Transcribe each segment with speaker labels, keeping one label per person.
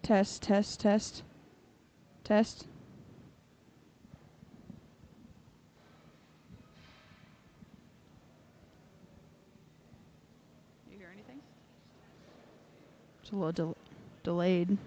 Speaker 1: Test, test, test. Test. You hear anything? It's a little delayed.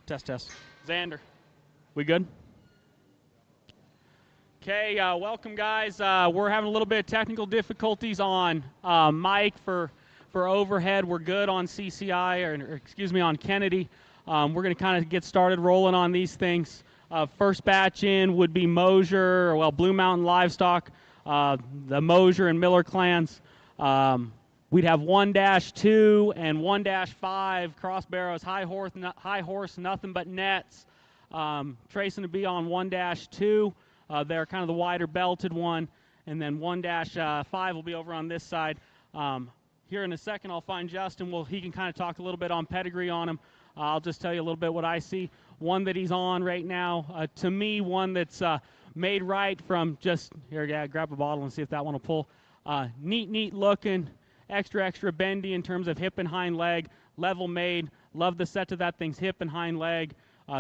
Speaker 2: test. Test. Xander, we good? Okay, welcome guys. We're having a little bit of technical difficulties on mic for overhead. We're good on CCI, or excuse me, on Kennedy. We're going to kind of get started rolling on these things. First batch in would be Mosier, or well, Blue Mountain Livestock, the Mosier and Miller clans. We'd have 1-2 and 1-5 cross barrows, high horse, nothing but nets. Tracing to be on 1-2. They're kind of the wider belted one, and then 1-5 will be over on this side. Here in a second, I'll find Justin. He can kind of talk a little bit on pedigree on him. I'll just tell you a little bit what I see. One that he's on right now, to me, one that's made right from just, here, yeah, grab a bottle and see if that one will pull. Neat looking, extra bendy in terms of hip and hind leg, level made. Love the set to that thing's hip and hind leg.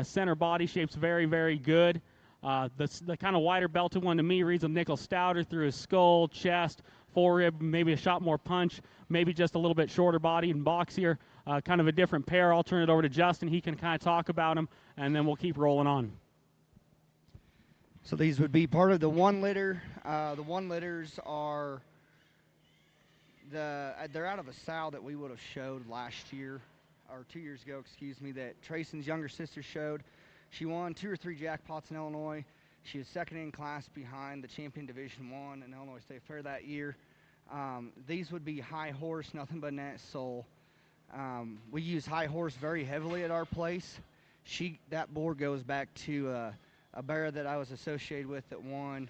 Speaker 2: Center body shape's very good. The kind of wider belted one to me reads a nickel stouter through his skull, chest, forerib, maybe a shot more punch, maybe just a little bit shorter body and boxier. Kind of a different pair. I'll turn it over to Justin. He can kind of talk about them, and then we'll keep rolling on.
Speaker 3: So these would be part of the 1 litter. The 1 litters are they're out of a sow that we would have showed last year, or 2 years ago, excuse me, that Trayson's younger sister showed. She won 2 or 3 jackpots in Illinois. She was second in class behind the champion Division I in Illinois State Fair that year. These would be high horse, nothing but net soul. We use high horse very heavily at our place. That board goes back to a bear that I was associated with that won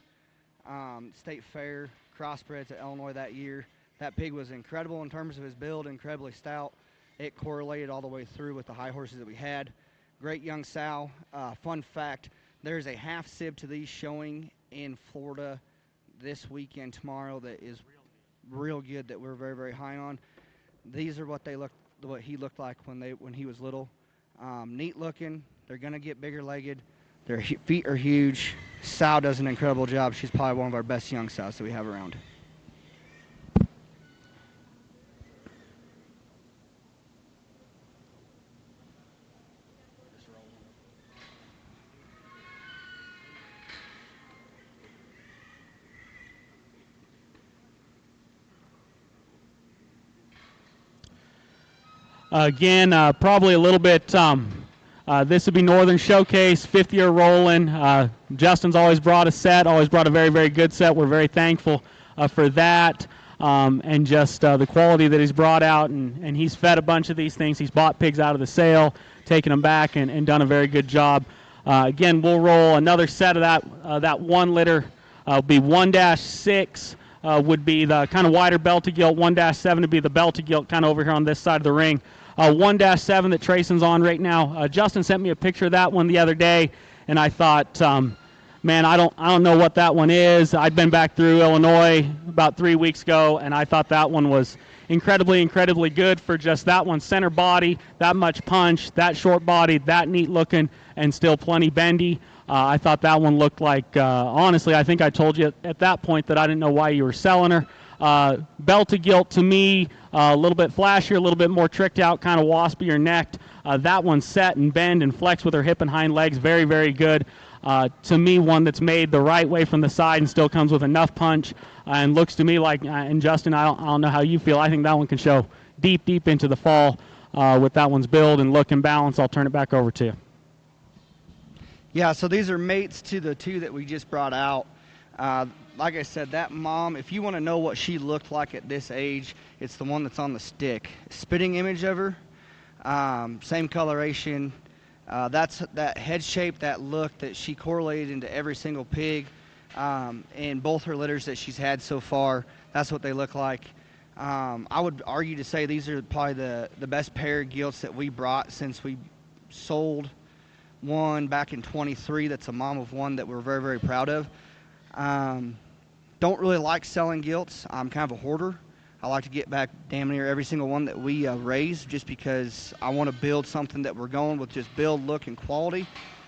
Speaker 3: State Fair crossbreds at Illinois that year. That pig was incredible in terms of his build, incredibly stout. It correlated all the way through with the high horses that we had. Great young sow. Fun fact, there's a half sib to these showing in Florida this weekend tomorrow that is real good, that we're very high on. These are what he looked like when he was little. Neat looking. They're gonna get bigger legged. Their feet are huge. Sow does an incredible job. She's probably one of our best young sows that we have around.
Speaker 2: Again, probably a little bit, this would be Northern Showcase, 5th year rolling. Justin's always brought a set, always brought a very good set. We're very thankful for that, and just the quality that he's brought out, and he's fed a bunch of these things. He's bought pigs out of the sale, taken them back, and done a very good job. Again, we'll roll another set of that 1 litter. Be 1-6 would be the kind of wider belted gilt. 1-7 would be the belted gilt, kind of over here on this side of the ring. 1-7 that Trayson's on right now. Justin sent me a picture of that one the other day, and I thought, man, I don't know what that one is. I'd been back through Illinois about 3 weeks ago, and I thought that one was incredibly good for just that one. Center body, that much punch, that short body, that neat looking, and still plenty bendy. I thought that one looked like, honestly, I think I told you at that point that I didn't know why you were selling her. Belted gilt to me, a little bit flashier, a little bit more tricked out, kind of waspier necked. That one's set and bend and flex with her hip and hind legs, very good. To me, one that's made the right way from the side and still comes with enough punch, and looks to me like, and Justin, I don't know how you feel, I think that one can show deep into the fall with that one's build and look and balance. I'll turn it back over to you.
Speaker 3: Yeah, so these are mates to the 2 that we just brought out. Like I said, that mom, if you want to know what she looked like at this age, it's the one that's on the stick. Spitting image of her, same coloration. That's that head shape, that look that she correlated into every single pig in both her litters that she's had so far. That's what they look like. I would argue to say these are probably the best pair of gilts that we brought since we sold one back in 23. That's a mom of one that we're very proud of. Don't really like selling gilts. I'm kind of a hoarder. I like to get back damn near every single one that we raise, just because I want to build something that we're going with, just build, look, and quality.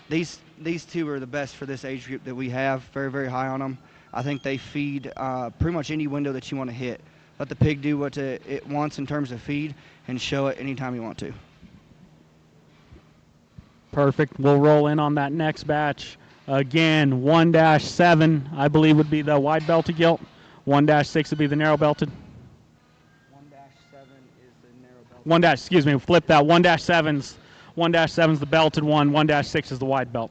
Speaker 3: These 2 are the best for this age group that we have. Very high on them. I think they feed pretty much any window that you want to hit. Let the pig do what it wants in terms of feed, and show it anytime you want to.
Speaker 2: Perfect. We'll roll in on that next batch. Again, 1-7, I believe, would be the wide belted gilt. 1-6 would be the narrow belted.
Speaker 3: 1-7 is the narrow belt.
Speaker 2: Excuse me, flip that. 1-7's the belted one. 1-6 is the wide belt.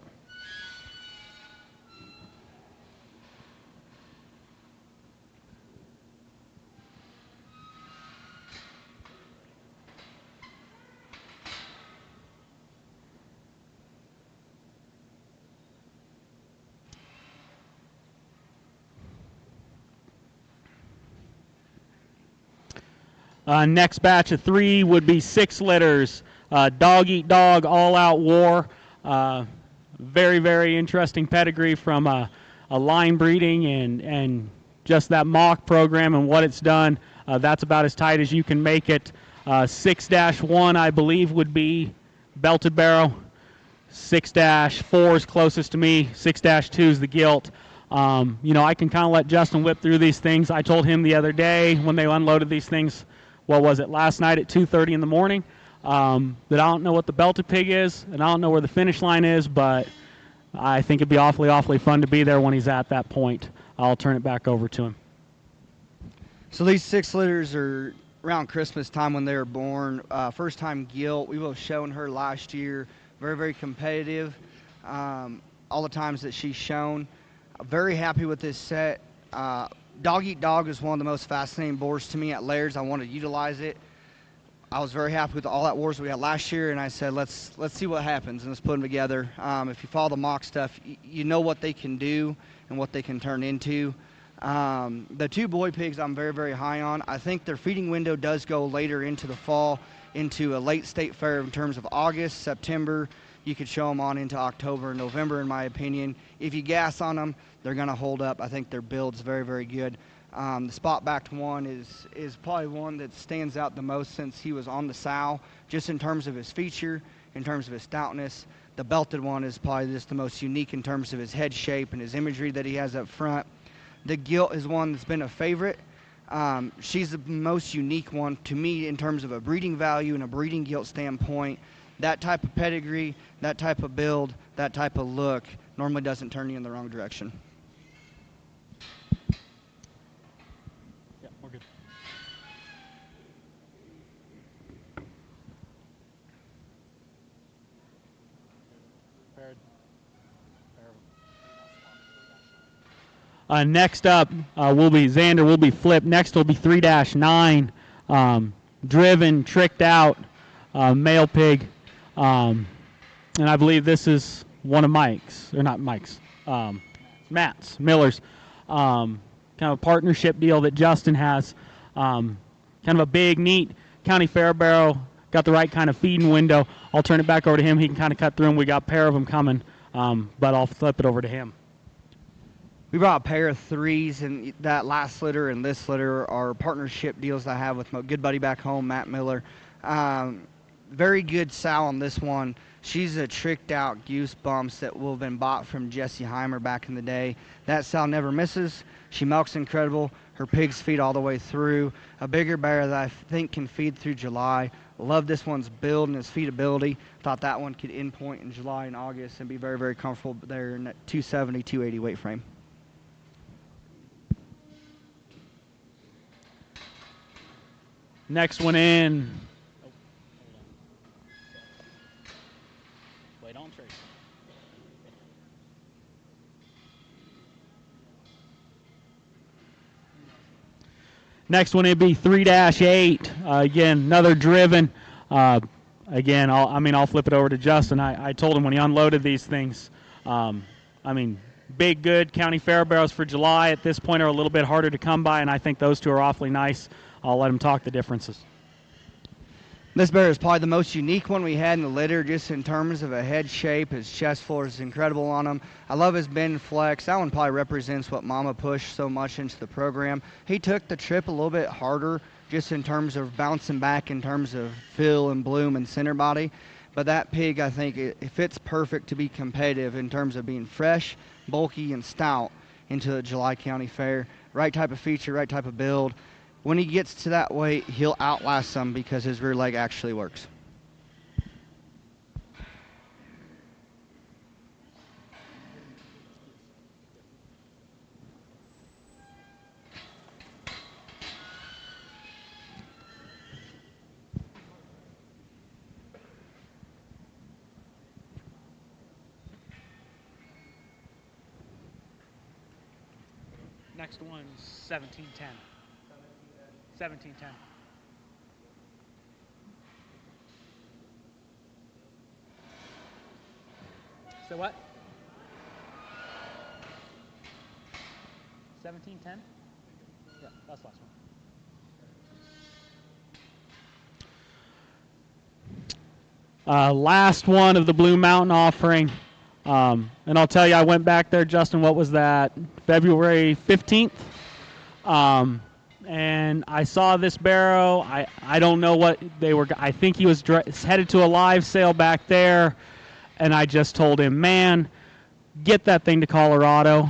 Speaker 2: Next batch of 3 would be 6 litters. Dog eat dog, all out war. Very, very interesting pedigree from a line breeding and just that mock program and what it's done. That's about as tight as you can make it. 6-1, I believe, would be belted barrow. 6-4 is closest to me. 6-2 is the gilt. You know, I can kind of let Justin whip through these things. I told him the other day when they unloaded these things, what was it, last night at 2:30 in the morning, that I don't know what the belted pig is, and I don't know where the finish line is, but I think it'd be awfully, awfully fun to be there when he's at that point. I'll turn it back over to him.
Speaker 3: So these 6 litters are around Christmas time when they were born. First time gilt. We both shown her last year. Very, very competitive. All the times that she's shown. Very happy with this set. Dog Eat Dog is one of the most fascinating boars to me at Laird's. I want to utilize it. I was very happy with all that wars we had last year, and I said, let's see what happens, and let's put them together. If you follow the mock stuff, you know what they can do and what they can turn into. The 2 boy pigs I'm very, very high on. I think their feeding window does go later into the fall, into a late state fair in terms of August, September. You could show them on into October and November, in my opinion. If you gas on them, they're going to hold up. I think their build's very, very good. The spot-backed one is probably one that stands out the most since he was on the sow, just in terms of his feature, in terms of his stoutness. The belted one is probably just the most unique in terms of his head shape and his imagery that he has up front. The gilt is one that's been a favorite. She's the most unique one to me in terms of a breeding value and a breeding gilt standpoint. That type of pedigree, that type of build, that type of look normally doesn't turn you in the wrong direction.
Speaker 2: Yeah, we're good. Next up will be Xander. Will be flipped. Next will be 3-9, driven, tricked out male pig, and I believe this is one of Mike's, or not Mike's, Matt's, Miller's, kind of a partnership deal that Justin has. Kind of a big, neat county fair barrow. Got the right kind of feeding window. I'll turn it back over to him. He can kind of cut through them. We got a pair of them coming, but I'll flip it over to him.
Speaker 3: We brought a pair of 3s, and that last litter and this litter are partnership deals that I have with my good buddy back home, Matt Miller. Very good sow on this one. She's a tricked out Goosebumps that will have been bought from Jesse Heimer back in the day. That sow never misses. She milks incredible. Her pigs feed all the way through. A bigger bear that I think can feed through July. Love this one's build and its feedability. Thought that one could end point in July and August and be very, very comfortable there in that 270, 280 weight frame.
Speaker 2: Next one in. Wait on Tracy. Next one, it'd be 3-8. Again, another driven. Again, I'll flip it over to Justin. I told him when he unloaded these things, big, good county fair barrows for July at this point are a little bit harder to come by, and I think those 2 are awfully nice. I'll let him talk the differences.
Speaker 3: This bear is probably the most unique one we had in the litter, just in terms of a head shape. His chest floor is incredible on him. I love his bend flex. That one probably represents what Mama pushed so much into the program. He took the trip a little bit harder, just in terms of bouncing back in terms of fill and bloom and center body. But that pig, I think, it fits perfect to be competitive in terms of being fresh, bulky, and stout into the July County Fair. Right type of feature, right type of build. When he gets to that weight, he'll outlast some because his rear leg actually works.
Speaker 2: Next one's 1710. 1710. So what? 1710? Yeah, that's the last one. Last one of the Blue Mountain offering. And I'll tell you, I went back there, Justin, what was that? February 15th? And I saw this barrow. I don't know what they were. I think he was headed to a live sale back there. And I just told him, man, get that thing to Colorado.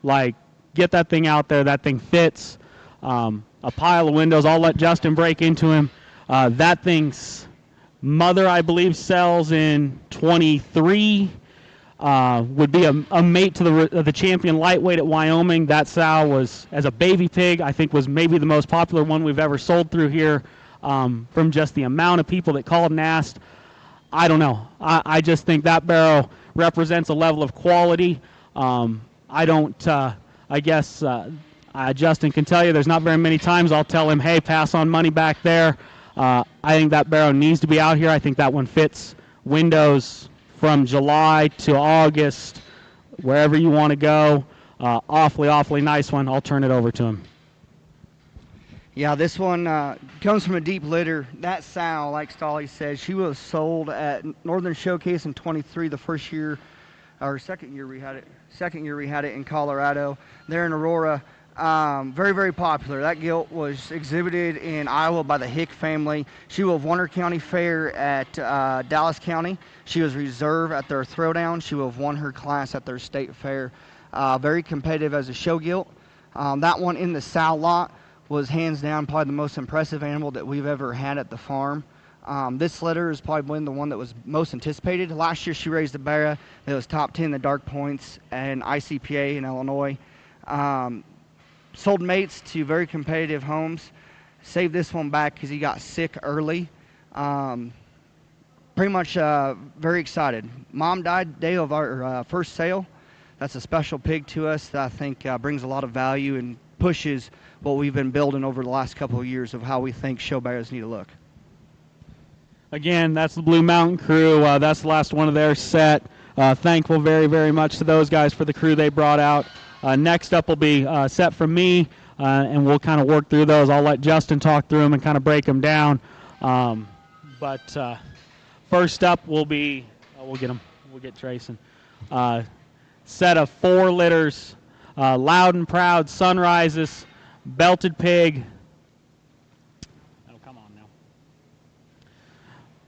Speaker 2: Like, get that thing out there. That thing fits. A pile of windows. I'll let Justin break into him. That thing's mother, I believe, sells in 23. Would be a mate to the champion lightweight at Wyoming. That sow was, as a baby pig, I think was maybe the most popular one we've ever sold through here, from just the amount of people that called and asked. I don't know. I just think that barrow represents a level of quality. I guess Justin can tell you there's not very many times I'll tell him, hey, pass on money back there. I think that barrow needs to be out here. I think that one fits windows from July to August, wherever you want to go. Awfully nice one. I'll turn it over to him.
Speaker 3: Yeah, this one comes from a deep litter. That sow, like Stolly said, she was sold at Northern Showcase in 23, the first year, or second year we had it in Colorado. There in Aurora. Very popular. That gilt was exhibited in Iowa by the Hick family. She will have won her county fair at Dallas County. She was reserve at their throwdown. She will have won her class at their state fair. Very competitive as a show gilt. That one in the sow lot was hands down probably the most impressive animal that we've ever had at the farm. This litter is probably the one that was most anticipated. Last year she raised a barra that was top 10 in the dark points and ICPA in Illinois. Sold mates to very competitive homes. Saved this one back because he got sick early. Pretty much very excited. Mom died day of our first sale. That's a special pig to us that I think brings a lot of value and pushes what we've been building over the last couple of years of how we think show barrows need to look.
Speaker 2: Again, that's the Blue Mountain crew. That's the last one of their set. Thankful very much to those guys for the crew they brought out. Next up will be set from me, and we'll kind of work through those. I'll let Justin talk through them and kind of break them down. But first up will be, we'll get Trayson. Set of 4 litters, Loud and Proud, Sunrises, Belted Pig. Oh, come on now.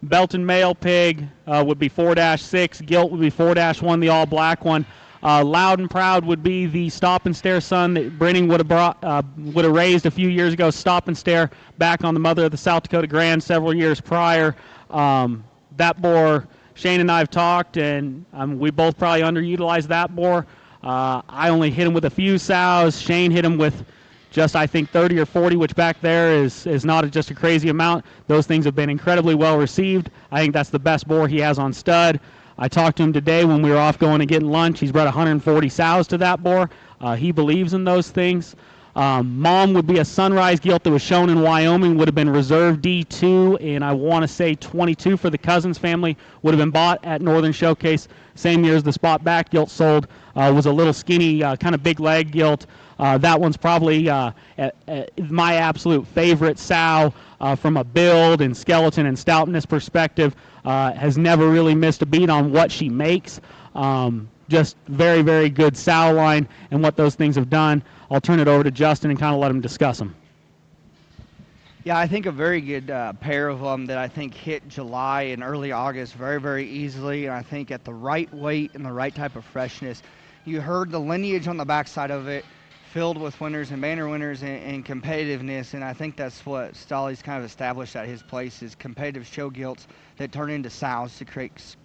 Speaker 2: Belted Male Pig would be 4-6. Gilt would be 4-1, the all black one. Loud and Proud would be the Stop and Stare son that Brenning would have raised a few years ago. Stop and Stare back on the mother of the South Dakota Grand several years prior. That boar, Shane and I have talked, and we both probably underutilized that boar. I only hit him with a few sows. Shane hit him with just, I think, 30 or 40, which back there is not just a crazy amount. Those things have been incredibly well received. I think that's the best boar he has on stud. I talked to him today when we were off going and getting lunch. He's brought 140 sows to that boar. He believes in those things. Mom would be a Sunrise gilt that was shown in Wyoming, would have been reserve D2, and I want to say 22 for the Cousins family, would have been bought at Northern Showcase same year as the spot back gilt sold. Was a little skinny, kind of big leg gilt. That one's probably my absolute favorite sow from a build and skeleton and stoutness perspective. Has never really missed a beat on what she makes. Just very good sow line and what those things have done. I'll turn it over to Justin and kind of let him discuss them.
Speaker 3: Yeah, I think a very good pair of them that I think hit July and early August very easily, and I think at the right weight and the right type of freshness. You heard the lineage on the backside of it, filled with winners and banner winners and competitiveness, and I think that's what Stolly's kind of established at his place is competitive show gilts that turn into sows to create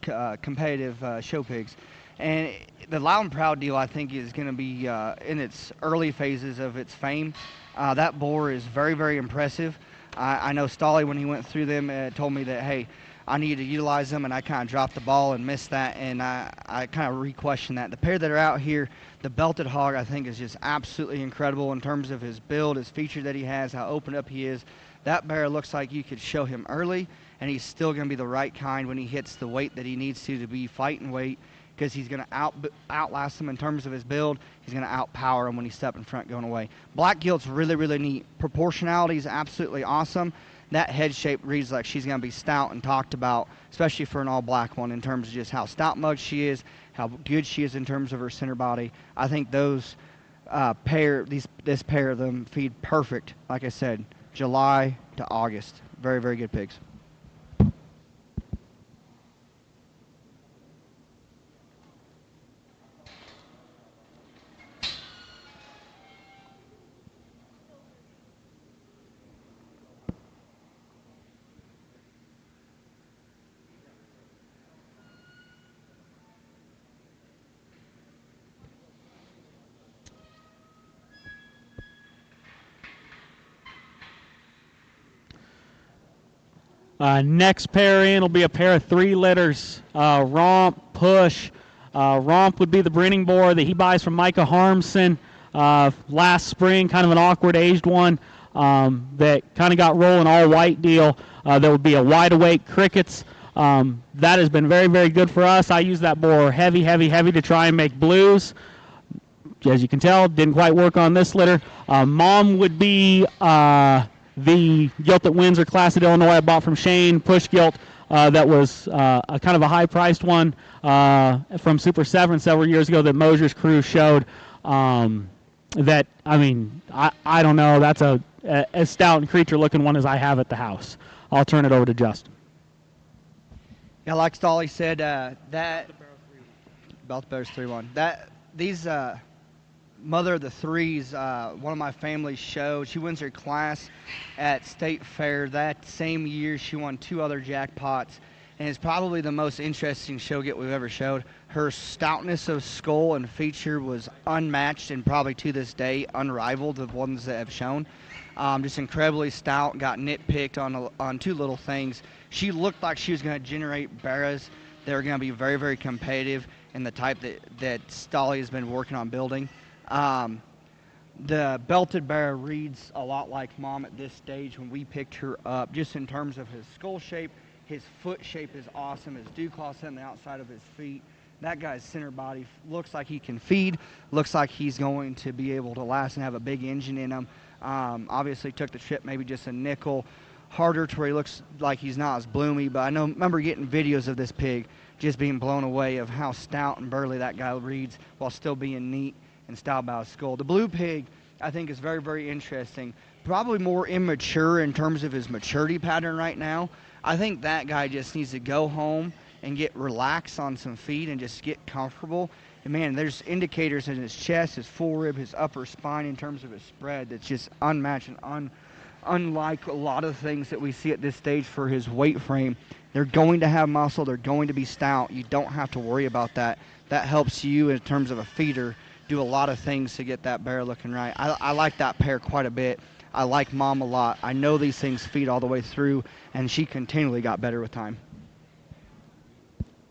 Speaker 3: competitive show pigs. And the Loud and Proud deal, I think, is going to be in its early phases of its fame. That boar is very impressive. I know Stolly, when he went through them, told me that, hey, I needed to utilize them, and I kind of dropped the ball and missed that, and I kind of re-questioned that. The pair that are out here, the Belted Hog, I think is just absolutely incredible in terms of his build, his feature that he has, how open up he is. That bear looks like you could show him early, and he's still going to be the right kind when he hits the weight that he needs to be fighting weight, because he's going to outlast him in terms of his build. He's going to outpower him when he step in front going away. Black Gilt's really, really neat. Proportionality is absolutely awesome. That head shape reads like she's going to be stout and talked about, especially for an all-black one, in terms of just how stout-mugged she is, how good she is in terms of her center body. I think those this pair of them feed perfect, like I said, July to August. Very, very good pigs.
Speaker 2: Next pair in will be a pair of 3 litters, Romp, Push. Romp would be the breeding boar that he buys from Micah Harmson last spring, kind of an awkward aged one that kind of got rolling all white deal. That would be a wide awake crickets. That has been very, very good for us. I use that boar heavy to try and make blues. As you can tell, didn't quite work on this litter. Mom would be the gilt at Windsor, Class at Illinois, I bought from Shane. Push gilt that was a kind of a high-priced one from Super 7 several years ago that Mosier's crew showed. That, I mean, I don't know. That's as stout and creature-looking one as I have at the house. I'll turn it over to Justin.
Speaker 3: Yeah, like Stolly said, that Belt Bears 3-1. These Mother of the Threes, one of my family's showed. She wins her class at State Fair. That same year, she won 2 other jackpots, and it's probably the most interesting show get we've ever showed. Her stoutness of skull and feature was unmatched, and probably to this day unrivaled of ones that have shown. Just incredibly stout. Got nitpicked on 2 little things. She looked like she was going to generate barras that are going to be very, very competitive in the type that Stolly has been working on building. The Belted Bear reads a lot like Mom at this stage when we picked her up, just in terms of his skull shape. His foot shape is awesome. His dew claw set on the outside of his feet. That guy's center body looks like he can feed, looks like he's going to be able to last and have a big engine in him. Obviously took the trip maybe just a nickel harder to where he looks like he's not as bloomy, but I remember getting videos of this pig just being blown away of how stout and burly that guy reads while still being neat and style about his skull. The blue pig, I think, is very, very interesting. Probably more immature in terms of his maturity pattern right now. I think that guy just needs to go home and get relaxed on some feed and just get comfortable. And man, there's indicators in his chest, his forerib, his upper spine in terms of his spread that's just unmatched and unlike a lot of things that we see at this stage for his weight frame. They're going to have muscle. They're going to be stout. You don't have to worry about that. That helps you in terms of a feeder do a lot of things to get that bear looking right. I like that pair quite a bit. I like Mom a lot. I know these things feed all the way through, and she continually got better with time.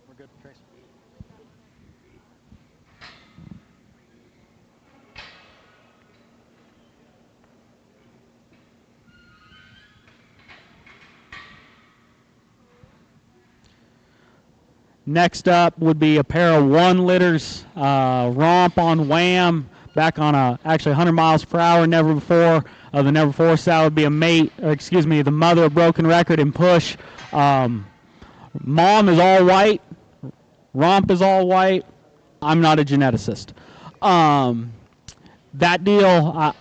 Speaker 3: We're good, Trace.
Speaker 2: Next up would be a pair of 1 litters, Romp on Wham, back on actually 100 miles per hour, never before. The never before sow would be a mate, or excuse me, the mother of Broken Record and Push. Mom is all white, Romp is all white. I'm not a geneticist. That deal,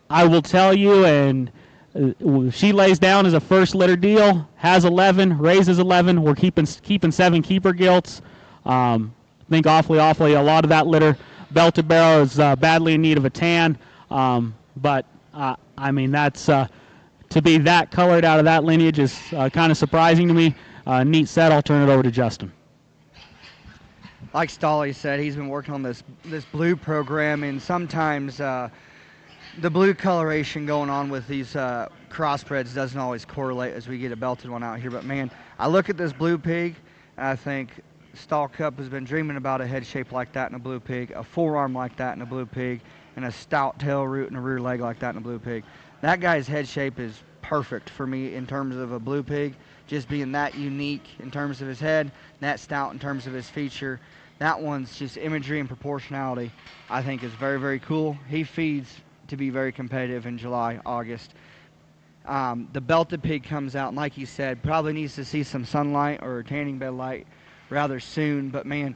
Speaker 2: I will tell you, and she lays down as a first litter deal, has 11, raises 11. We're keeping 7 keeper gilts. I think awfully a lot of that litter. Belted Barrow is badly in need of a tan, but I mean, that's to be that colored out of that lineage is kind of surprising to me. Neat set. I'll turn it over to Justin.
Speaker 3: Like Stolly said, he's been working on this blue program, and sometimes The blue coloration going on with these crossbreds doesn't always correlate as we get a belted one out here. But, man, I look at this blue pig, and I think Stall Cup has been dreaming about a head shape like that in a blue pig, a forearm like that in a blue pig, and a stout tail root and a rear leg like that in a blue pig. That guy's head shape is perfect for me in terms of a blue pig, just being that unique in terms of his head, that stout in terms of his feature. That one's just imagery and proportionality I think is very, very cool. He feeds to be very competitive in July, August. The belted pig comes out, and like you said, probably needs to see some sunlight or tanning bed light rather soon. But, man,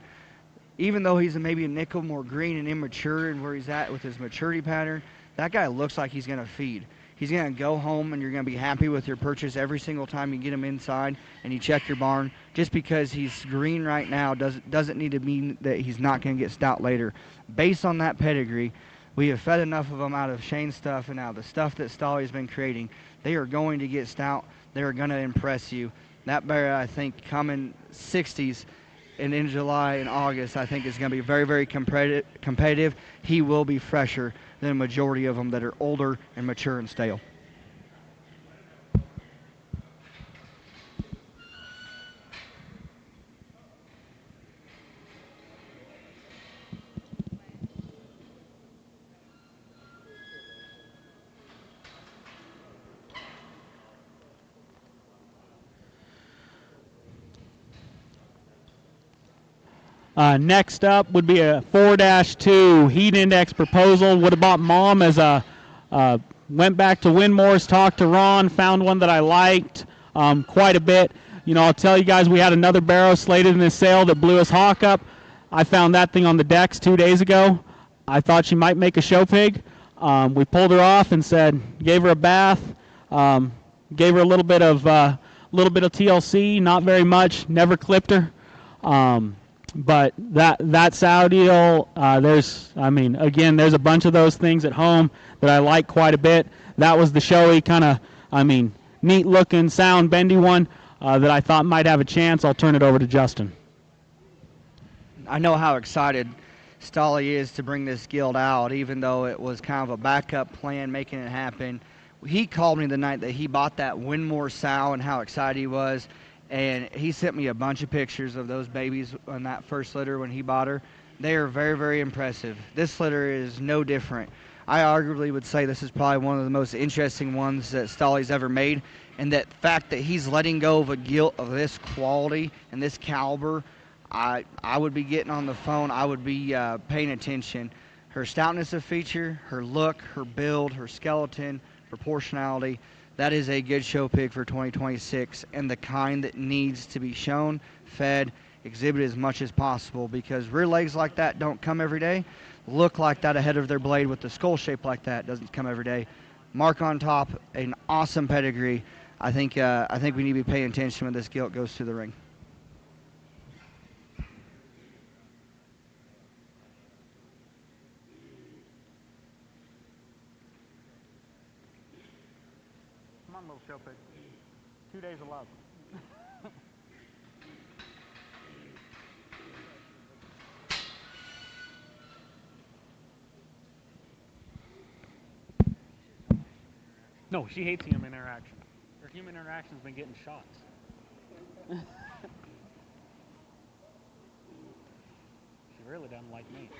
Speaker 3: even though he's maybe a nickel more green and immature and where he's at with his maturity pattern, that guy looks like he's going to feed. He's going to go home, and you're going to be happy with your purchase every single time you get him inside and you check your barn. Just because he's green right now doesn't need to mean that he's not going to get stout later. Based on that pedigree, we have fed enough of them out of Shane's stuff and out of the stuff that Stolly's been creating. They are going to get stout. They are going to impress you. That bear, I think, coming 60s and in July and August, I think is going to be very, very competitive. He will be fresher than a majority of them that are older and mature and stale.
Speaker 2: Next up would be a 4-2 heat index proposal. Would have bought Mom as a went back to Winmore's, talked to Ron, found one that I liked quite a bit. You know, I'll tell you guys, we had another barrow slated in this sale that blew his hawk up. I found that thing on the decks 2 days ago. I thought she might make a show pig. We pulled her off and said, gave her a bath, gave her a little bit of TLC, not very much, never clipped her. But that sow deal, there's a bunch of those things at home that I like quite a bit. That was the showy kind of, neat looking, sound, bendy one that I thought might have a chance. I'll turn it over to Justin.
Speaker 3: I know how excited Stolly is to bring this guild out, even though it was kind of a backup plan making it happen. He called me the night that he bought that Winmore sow and how excited he was. And he sent me a bunch of pictures of those babies on that first litter when he bought her. They are very, very impressive. This litter is no different. I arguably would say this is probably one of the most interesting ones that Stolly's ever made. And that fact that he's letting go of a gilt of this quality and this caliber, I would be getting on the phone. I would be paying attention. Her stoutness of feature, her look, her build, her skeleton, proportionality. That is a good show pig for 2026 and the kind that needs to be shown, fed, exhibited as much as possible because rear legs like that don't come every day. Look like that ahead of their blade with the skull shape like that doesn't come every day. Mark on top, an awesome pedigree. I think we need to be paying attention when this gilt goes to the ring.
Speaker 2: Come on, little show pig. 2 days of love. No, she hates human interaction. Her human interaction's been getting shots. She really doesn't like me.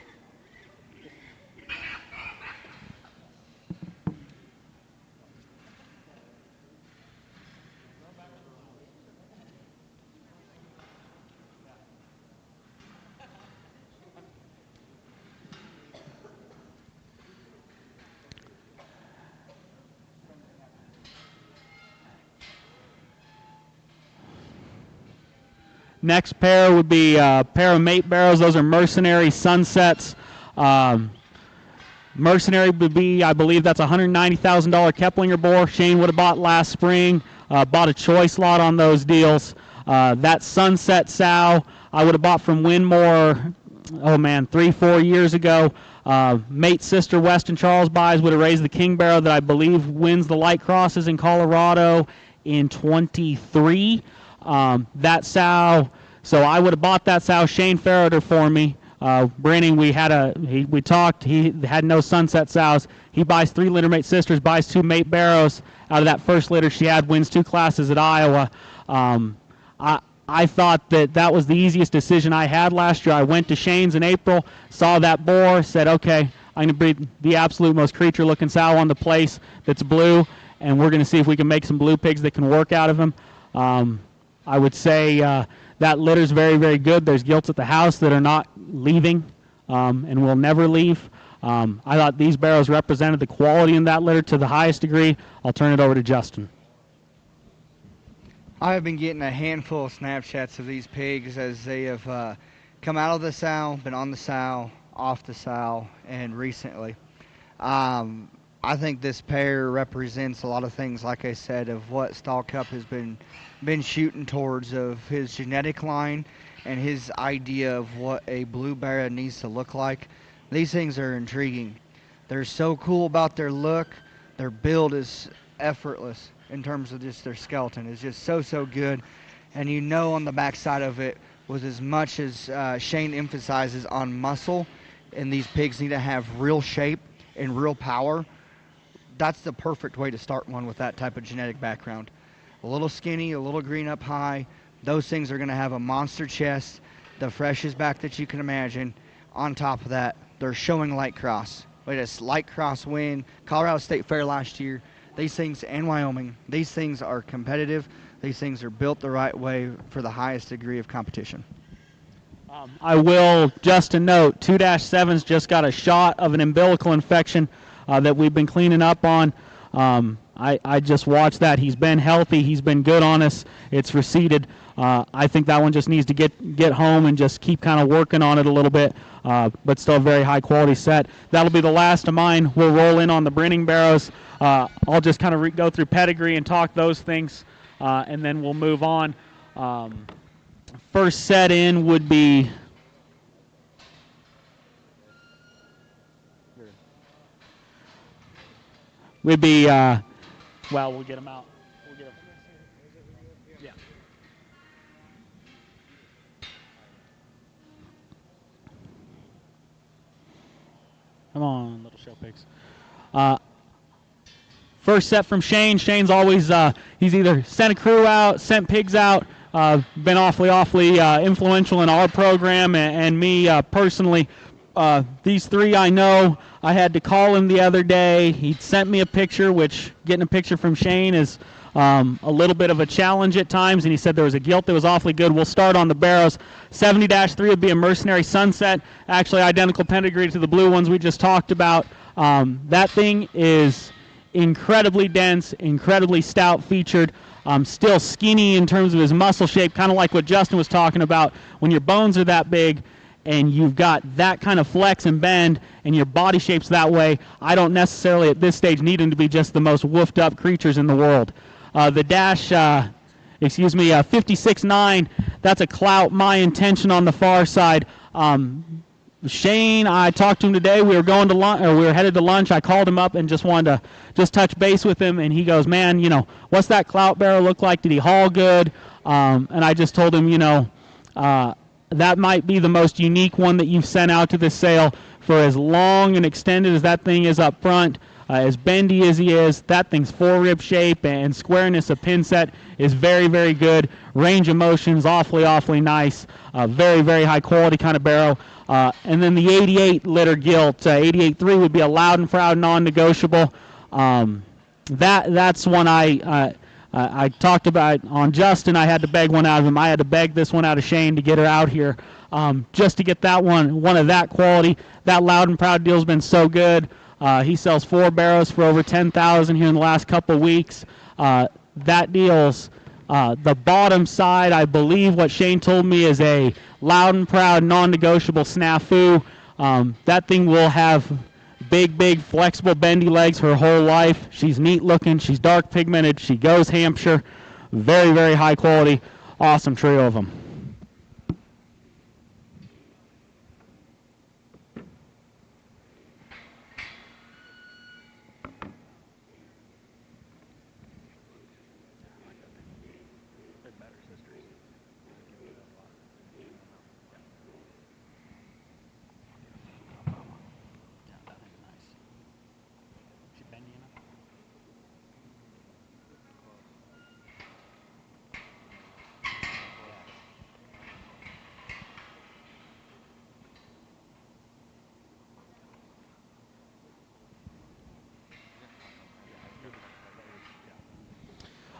Speaker 2: Next pair would be a pair of mate barrows. Those are Mercenary Sunsets. Mercenary would be, I believe that's a $190,000 Keplinger boar. Shane would have bought last spring. Bought a choice lot on those deals. That Sunset sow I would have bought from Winmore, 3-4 years ago. Mate sister Weston Charles buys would have raised the King Barrow that I believe wins the Light Crosses in Colorado in 23. That sow, so I would have bought that sow. Shane farrowed her for me. Brenning, we talked. He had no sunset sows. He buys 3 litter mate sisters, buys 2 mate barrows out of that first litter she had. Wins 2 classes at Iowa. I thought that was the easiest decision I had last year. I went to Shane's in April, saw that boar, said, okay, I'm going to breed the absolute most creature-looking sow on the place that's blue, and we're going to see if we can make some blue pigs that can work out of him. I would say that litter's very, very good. There's gilts at the house that are not leaving and will never leave. I thought these barrows represented the quality in that litter to the highest degree. I'll turn it over to Justin.
Speaker 3: I've been getting a handful of Snapchats of these pigs as they have come out of the sow, been on the sow, off the sow, and recently. I think this pair represents a lot of things, like I said, of what Stall Cup has been shooting towards, of his genetic line and his idea of what a blue barra needs to look like. These things are intriguing. They're so cool about their look. Their build is effortless in terms of just their skeleton. It's just so good. And you know on the backside of it, with as much as Shane emphasizes on muscle, and these pigs need to have real shape and real power, that's the perfect way to start one with that type of genetic background. A little skinny, a little green up high. Those things are going to have a monster chest, the freshest back that you can imagine. On top of that, they're showing light cross. We had a light cross win, Colorado State Fair last year. These things, and Wyoming, these things are competitive. These things are built the right way for the highest degree of competition.
Speaker 2: I will just a note, 2-7's just got a shot of an umbilical infection that we've been cleaning up on. I just watched that. He's been healthy. He's been good on us. It's receded. I think that one just needs to get home and just keep kind of working on it a little bit, but still a very high quality set. That'll be the last of mine. We'll roll in on the Brenning barrows. I'll just kind of go through pedigree and talk those things, and then we'll move on. First set in would be well, we'll get them out. We'll get them. Yeah. Come on, little show pigs. First set from Shane. Shane's always, he's either sent a crew out, sent pigs out, been awfully influential in our program and me personally. These 3 I know. I had to call him the other day. He sent me a picture, which getting a picture from Shane is a little bit of a challenge at times, and he said there was a gilt that was awfully good. We'll start on the barrows. 70-3 would be a Mercenary Sunset, actually identical pedigree to the blue ones we just talked about. That thing is incredibly dense, incredibly stout featured, still skinny in terms of his muscle shape, kind of like what Justin was talking about. When your bones are that big and you've got that kind of flex and bend and your body shape's that way, I don't necessarily at this stage need him to be just the most woofed up creatures in the world. The dash, 56.9, that's a Clout My Intention on the far side. Shane, I talked to him today. We were going to lunch, or we were headed to lunch. I called him up and just wanted to just touch base with him, and he goes, "Man, what's that Clout barrow look like? Did he haul good?" And I just told him, that might be the most unique one that you've sent out to this sale. For as long and extended as that thing is up front, as bendy as he is, that thing's four-rib shape and squareness of pin set is very, very good. Range of motion's awfully nice. Very, very high quality kind of barrow. And then the 88 litter gilt, 88.3 would be a loud and proud non-negotiable. That's one I talked about on Justin. I had to beg one out of him. I had to beg this one out of Shane to get her out here, just to get that one of that quality. That loud and proud deal's been so good. He sells 4 barrows for over $10,000 here in the last couple of weeks. That deal's the bottom side, I believe what Shane told me, is a loud and proud non-negotiable snafu. That thing will have big, flexible, bendy legs her whole life. She's neat looking. She's dark pigmented. She goes Hampshire. Very, very high quality. Awesome trio of them.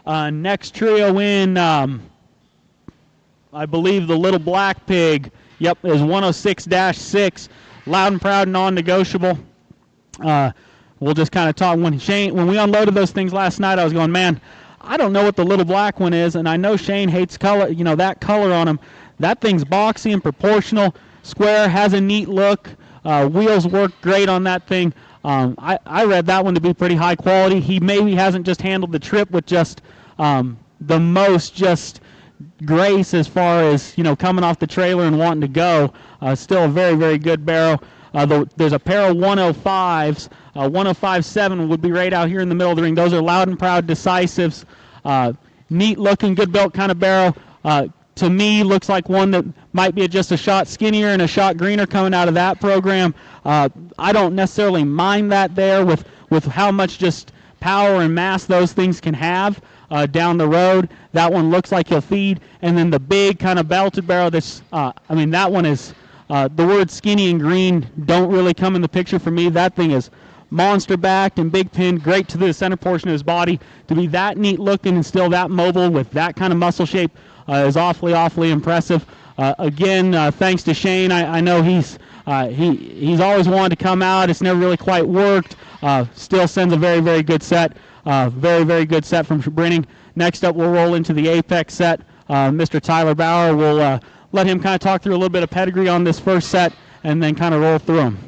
Speaker 2: Next trio in, I believe the Little Black Pig, yep, is 106-6, loud and proud, non-negotiable. We'll just kind of talk. When we unloaded those things last night, I was going, man, I don't know what the Little Black one is, and I know Shane hates color, that color on him. That thing's boxy and proportional, square, has a neat look. Wheels work great on that thing. I read that one to be pretty high quality. He maybe hasn't just handled the trip with just the most just grace as far as coming off the trailer and wanting to go. Still a very, very good barrow. There's a pair of 105s. 105.7 would be right out here in the middle of the ring. Those are loud and proud decisives. Neat looking, good built kind of barrow. To me, looks like one that might be just a shot skinnier and a shot greener coming out of that program. I don't necessarily mind that there with how much just power and mass those things can have down the road. That one looks like he'll feed. And then the big kind of belted barrel, that one is, the words skinny and green don't really come in the picture for me. That thing is monster backed and big pinned, great to the center portion of his body. To be that neat looking and still that mobile with that kind of muscle shape is awfully, awfully impressive. Again, thanks to Shane. I know he's always wanted to come out. It's never really quite worked. Still sends a very, very good set. Very, very good set from Brenning. Next up, we'll roll into the Apex set. Mr. Tyler Bauer will let him kind of talk through a little bit of pedigree on this first set and then kind of roll through them.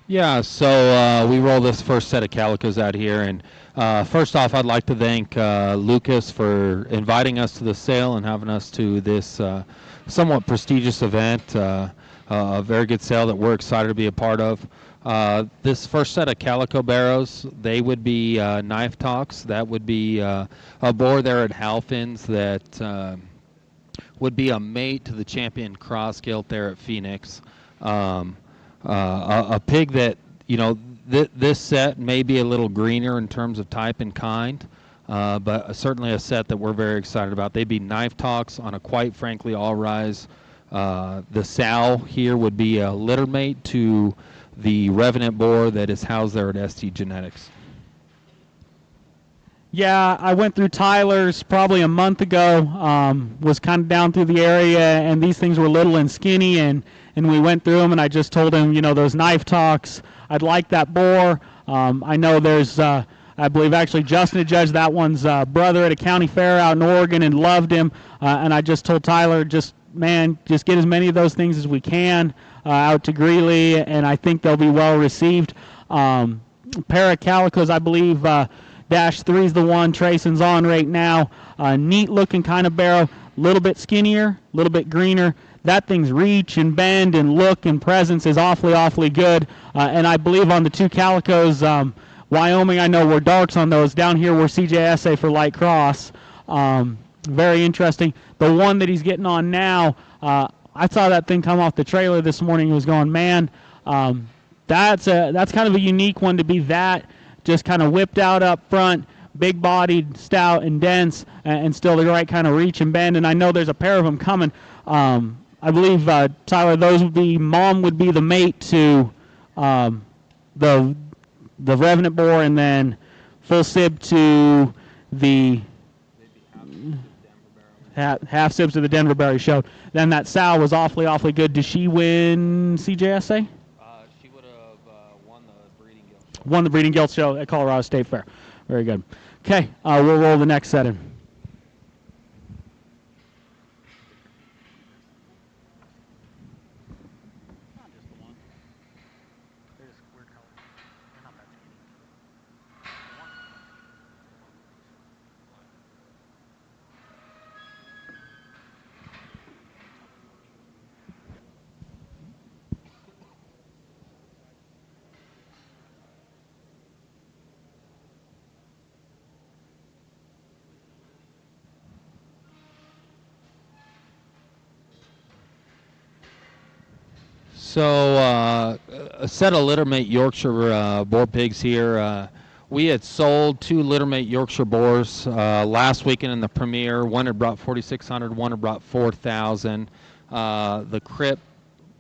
Speaker 4: Yeah, so we roll this first set of calicos out here, and first off, I'd like to thank Lucas for inviting us to the sale and having us to this somewhat prestigious event. A very good sale that we're excited to be a part of. This first set of calico barrows, they would be knife talks. That would be a boar there at Halfins that would be a mate to the champion cross gilt there at Phoenix. A pig that, this set may be a little greener in terms of type and kind, but certainly a set that we're very excited about. They'd be knife talks on a quite frankly all-rise. The sow here would be a litter mate to the Revenant boar that is housed there at ST Genetics.
Speaker 2: Yeah, I went through Tyler's probably a month ago, was kind of down through the area, and these things were little and skinny, and we went through them, and I just told him, those knife talks, I'd like that boar. I know there's, I believe actually Justin had judged that one's brother at a county fair out in Oregon and loved him, and I just told Tyler, just get as many of those things as we can out to Greeley, and I think they'll be well received. Pair of calicos, I believe, -3 is the one Trayson's on right now. Neat looking kind of barrow, a little bit skinnier, a little bit greener. That thing's reach and bend and look and presence is awfully, awfully good. And I believe on the two calicos, Wyoming, I know we're darks on those. Down here we're CJSA for light cross. Very interesting. The one that he's getting on now, I saw that thing come off the trailer this morning. He was going, man, that's kind of a unique one to be that just kind of whipped out up front, big-bodied, stout, and dense, and still the right kind of reach and bend. And I know there's a pair of them coming. I believe, Tyler, Mom would be the mate to the Revenant boar, and then full sib to the half sibs to the Denver Berry show. Then that sow was awfully, awfully good. Did she win CJSA?
Speaker 4: She would have won the breeding gilt show.
Speaker 2: Won the breeding gilt show at Colorado State Fair. Very good. Okay, we'll roll the next set in.
Speaker 4: So a set of littermate Yorkshire boar pigs here. We had sold 2 littermate Yorkshire boars last weekend in the premiere. One had brought 4,600, one had brought 4,000. The Crip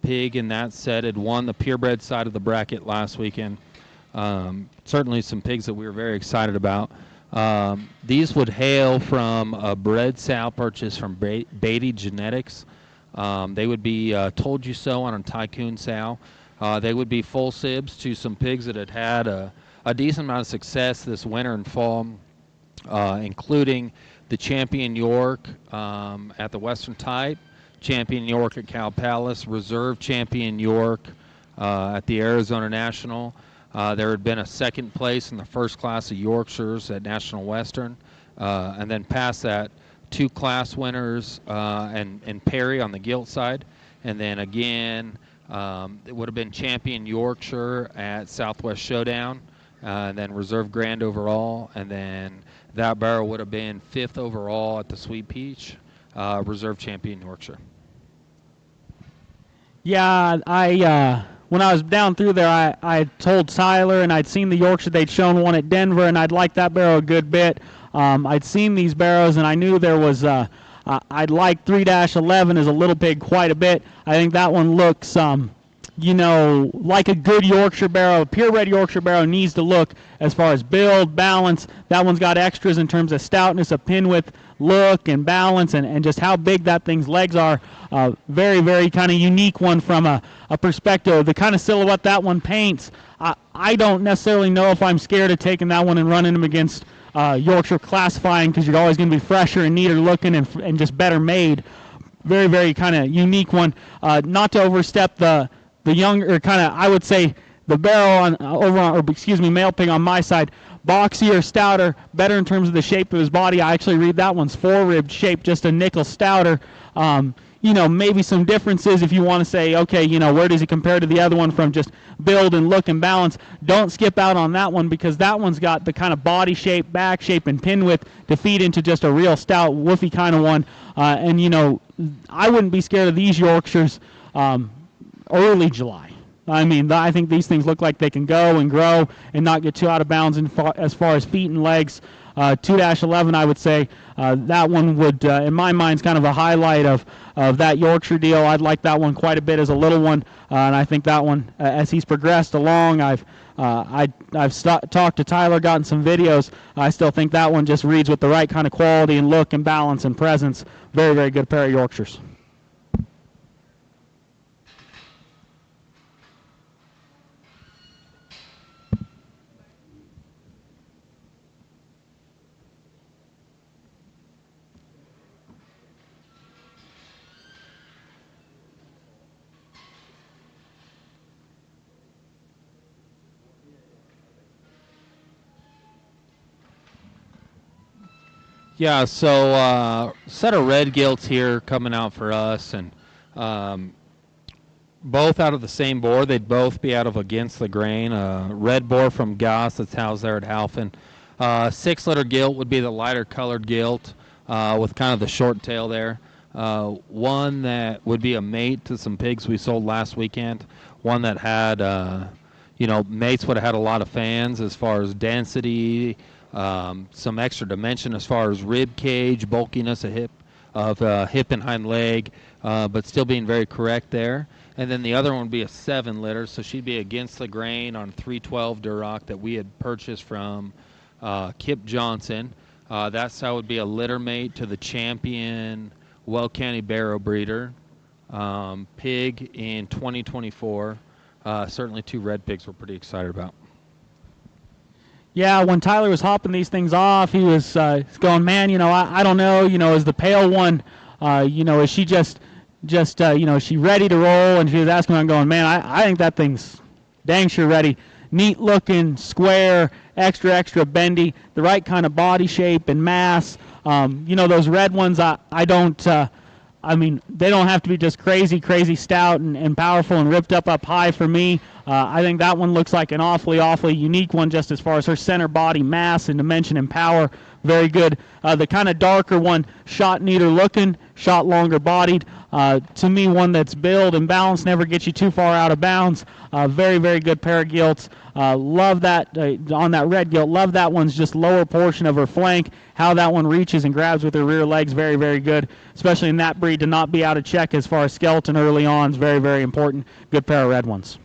Speaker 4: pig in that set had won the purebred side of the bracket last weekend. Certainly some pigs that we were very excited about. These would hail from a bred sow purchase from Beatty Genetics. They would be Told You So on a Tycoon sow. They would be full sibs to some pigs that had had a decent amount of success this winter and fall, including the Champion York at the Western Type, Champion York at Cow Palace, Reserve Champion York at the Arizona National. There had been a second place in the first class of Yorkshires at National Western, and then past that, 2 class winners and Perry on the gilt side, and then again it would have been Champion Yorkshire at Southwest Showdown, and then Reserve Grand overall, and then that barrel would have been 5th overall at the Sweet Peach, Reserve Champion Yorkshire.
Speaker 2: Yeah, when I was down through there, I told Tyler, and I'd seen the Yorkshire. They'd shown one at Denver, and I'd liked that barrel a good bit. I'd seen these barrows, and I knew there was I'd like 3-11 as a little pig quite a bit. I think that one looks, like a good Yorkshire barrow. A purebred Yorkshire barrow needs to look as far as build, balance. That one's got extras in terms of stoutness, of pin width, look, and balance, and just how big that thing's legs are. Very, very kind of unique one from a perspective. The kind of silhouette that one paints, I don't necessarily know if I'm scared of taking that one and running them against Yorkshire classifying, because you're always going to be fresher and neater looking and just better made. Very, very kind of unique one. Not to overstep the younger, kind of, I would say, the barrel male pig on my side, boxier, stouter, better in terms of the shape of his body. I actually read that one's 4-ribbed shape, just a nickel stouter. Maybe some differences if you want to say, okay, where does he compare to the other one from just build and look and balance? Don't skip out on that one, because that one's got the kind of body shape, back shape, and pin width to feed into just a real stout, woofy kind of one. I wouldn't be scared of these Yorkshires early July. I mean, I think these things look like they can go and grow and not get too out of bounds as far as feet and legs. 2-11, I would say that one would, in my mind, is kind of a highlight of that Yorkshire deal. I'd like that one quite a bit as a little one, and I think that one, as he's progressed along, I've talked to Tyler, gotten some videos. I still think that one just reads with the right kind of quality and look and balance and presence. Very, very good pair of Yorkshires.
Speaker 4: Yeah, so set of red gilts here coming out for us, and both out of the same boar. They'd both be out of Against the Grain. Red boar from Goss that's housed there at Halfin. 6-letter gilt would be the lighter colored gilt with kind of the short tail there. One that would be a mate to some pigs we sold last weekend. One that had, mates would have had a lot of fans as far as density, some extra dimension as far as rib cage, bulkiness of hip and hind leg, but still being very correct there. And then the other one would be a 7-liter, so she'd be Against the Grain on 312 Duroc that we had purchased from Kip Johnson. That sow would be a litter mate to the Champion Well County Barrow breeder pig in 2024. Certainly 2 red pigs we're pretty excited about.
Speaker 2: Yeah, when Tyler was hopping these things off, he was going, man, I don't know, is the pale one, is she just is she ready to roll? And she was asking, I'm going, man, I think that thing's dang sure ready. Neat looking, square, extra bendy, the right kind of body shape and mass. Those red ones, they don't have to be just crazy stout and powerful and ripped up high for me. I think that one looks like an awfully unique one just as far as her center body mass and dimension and power. very good. The kind of darker one, shot neater looking, shot longer bodied. To me, one that's build and balance, never gets you too far out of bounds. Very, very good pair of gilts. Love that on that red gilt. Love that one's just lower portion of her flank. How that one reaches and grabs with her rear legs, very, very good. Especially in that breed, to not be out of check as far as skeleton early on is very, very important. Good pair of red ones.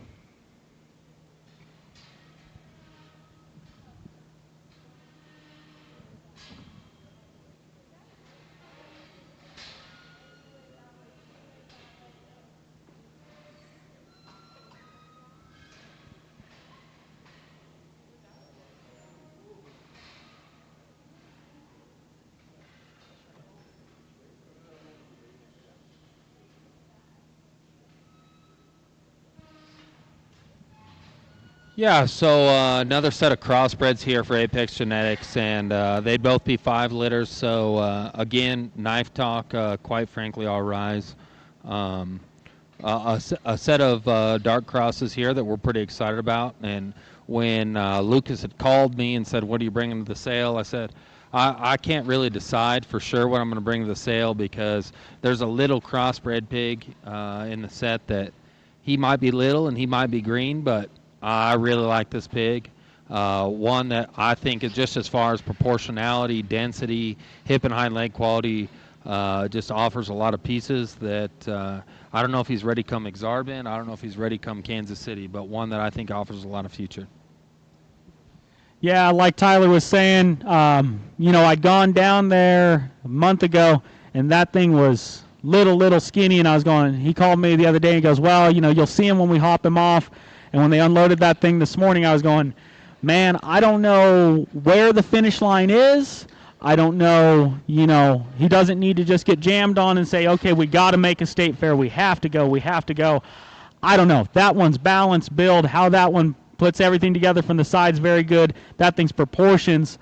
Speaker 4: Yeah, so another set of crossbreds here for Apex Genetics, and they'd both be 5 litters. So again, Knife Talk, quite frankly, all rise. A set of dark crosses here that we're pretty excited about. And when Lucas had called me and said, "What are you bringing to the sale?" I said, I can't really decide for sure what I'm going to bring to the sale, because there's a little crossbred pig in the set that he might be little and he might be green, but I really like this pig. One that I think is just as far as proportionality, density, hip and hind leg quality, just offers a lot of pieces that I don't know if he's ready come Exarban. I don't know if he's ready come Kansas City, but one that I think offers a lot of future.
Speaker 2: Yeah, like Tyler was saying, I'd gone down there a month ago, and that thing was little skinny, and I was going, he called me the other day and goes, well, you'll see him when we hop him off. And when they unloaded that thing this morning, I was going, man, I don't know where the finish line is. I don't know, he doesn't need to just get jammed on and say, okay, we got to make a state fair. We have to go. I don't know. That one's balance, build, how that one puts everything together from the sides, very good. That thing's proportions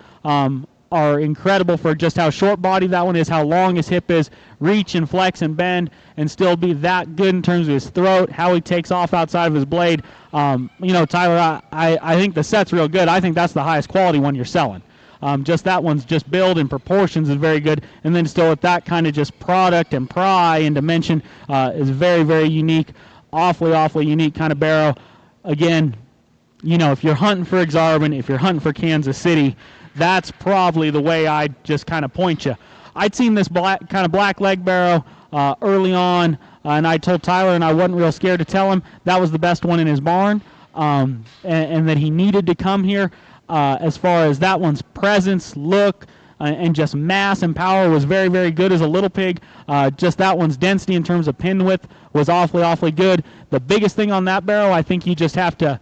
Speaker 2: are incredible for just how short body that one is, how long his hip is, reach and flex and bend, and still be that good in terms of his throat, how he takes off outside of his blade. Tyler, I think the set's real good. I think that's the highest quality one you're selling. Just that one's just build and proportions is very good, and then still with that kind of just product and pry and dimension is very, very unique, awfully unique kind of barrow. Again, if you're hunting for Exarban, if you're hunting for Kansas City, that's probably the way I'd just kind of point you. I'd seen this black leg barrow early on, and I told Tyler, and I wasn't real scared to tell him, that was the best one in his barn, and that he needed to come here. As far as that one's presence, look, and just mass and power was very, very good as a little pig. Just that one's density in terms of pin width was awfully good. The biggest thing on that barrow, I think you just have to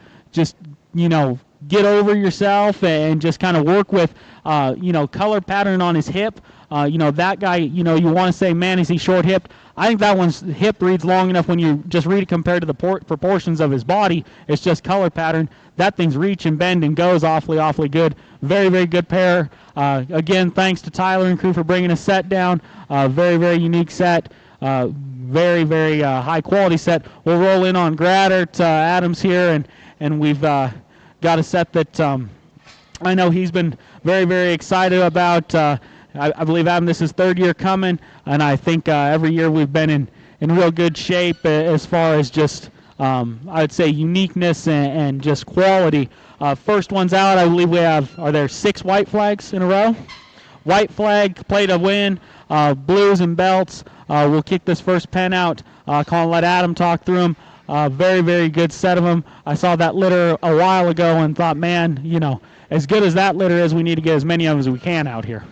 Speaker 2: get over yourself and just kind of work with, color pattern on his hip. That guy, you want to say, man, is he short-hipped? I think that one's hip reads long enough when you just read it compared to the proportions of his body. It's just color pattern. That thing's reach and bend and goes awfully good. Very, very good pair. Again, thanks to Tyler and crew for bringing a set down. Very, very unique set. Very, very high-quality set. We'll roll in on Gradert Adams here, and we've got a set that I know he's been very, very excited about. I believe, Adam, this is 3rd year coming, and I think every year we've been in real good shape as far as just, I'd say, uniqueness and just quality. First one's out, I believe we have, are there 6 white flags in a row? White flag, play to win, blues and belts. We'll kick this first pen out. Let Adam talk through them. Very, very good set of them. I saw that litter a while ago and thought, man, as good as that litter is, we need to get as many of them as we can out here.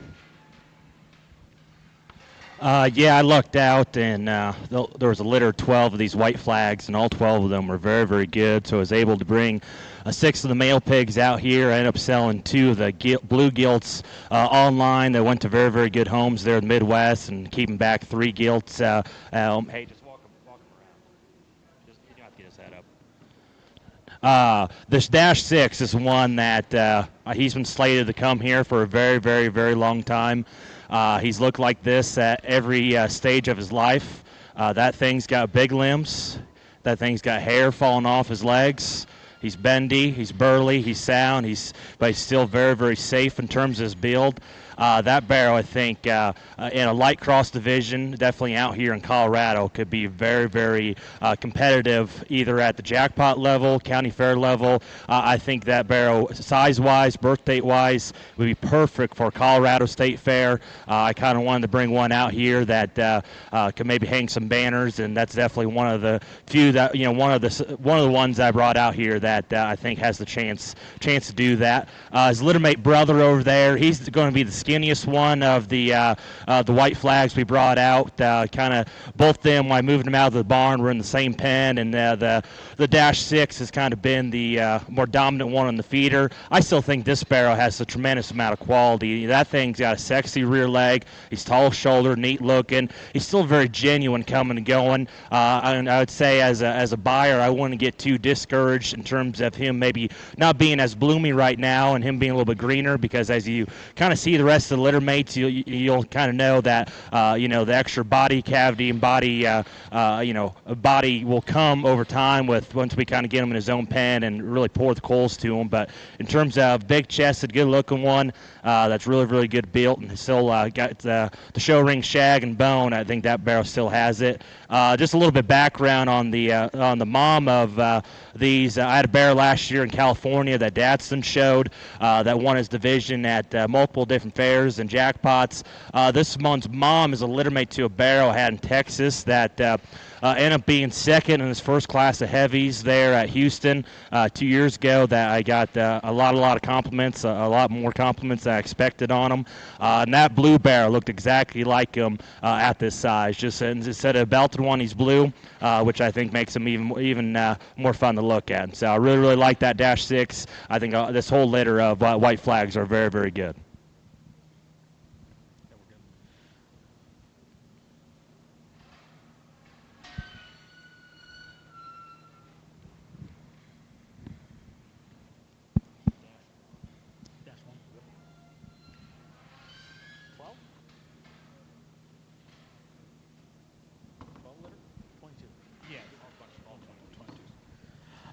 Speaker 5: Yeah, I lucked out, and there was a litter of 12 of these white flags, and all 12 of them were very, very good. So I was able to bring 6 of the male pigs out here. I ended up selling 2 of the blue gilts online. They went to very, very good homes there in the Midwest, and keeping back 3 gilts. Hey, just walk them around. You don't have to get his head up. This Dash 6 is one that he's been slated to come here for a very, very, very long time. He's looked like this at every stage of his life. That thing's got big limbs. That thing's got hair falling off his legs. He's bendy, he's burly, he's sound, but he's still very, very safe in terms of his build. That barrel, I think, in a light cross division, definitely out here in Colorado, could be very, very competitive either at the jackpot level, county fair level. I think that barrel, size-wise, birth date-wise, would be perfect for Colorado State Fair. I kind of wanted to bring one out here that could maybe hang some banners, and that's definitely one of the few that, one of the ones I brought out here that I think has the chance to do that. His littermate brother over there, he's going to be the skinniest one of the white flags we brought out. Kind of both them, when I moved them out of the barn, were in the same pen, and the Dash 6 has kind of been the more dominant one on the feeder. I still think this barrel has a tremendous amount of quality. That thing's got a sexy rear leg. He's tall shouldered, neat looking. He's still very genuine coming and going. And I would say as a buyer, I wouldn't get too discouraged in terms of him maybe not being as bloomy right now and him being a little bit greener, because as you kind of see the rest of the litter mates, you'll kind of know that the extra body cavity and body body will come over time once we kind of get him in his own pen and really pour the coals to him. But in terms of big chested, good looking one, that's really, really good built and still got the show ring shag and bone, I think that barrel still has it. Just a little bit background on the mom of these. I had a barrel last year in California that Dadson showed that won his division at multiple different fairs and jackpots. This one's mom is a littermate to a barrel I had in Texas that ended up being second in his first class of heavies there at Houston 2 years ago. That I got a lot of compliments, a lot more compliments than I expected on him. And that blue barrel looked exactly like him at this size. Just instead of a belted one, he's blue, which I think makes him even more fun to look at. So I really, really like that Dash 6. I think this whole litter of white flags are very, very good.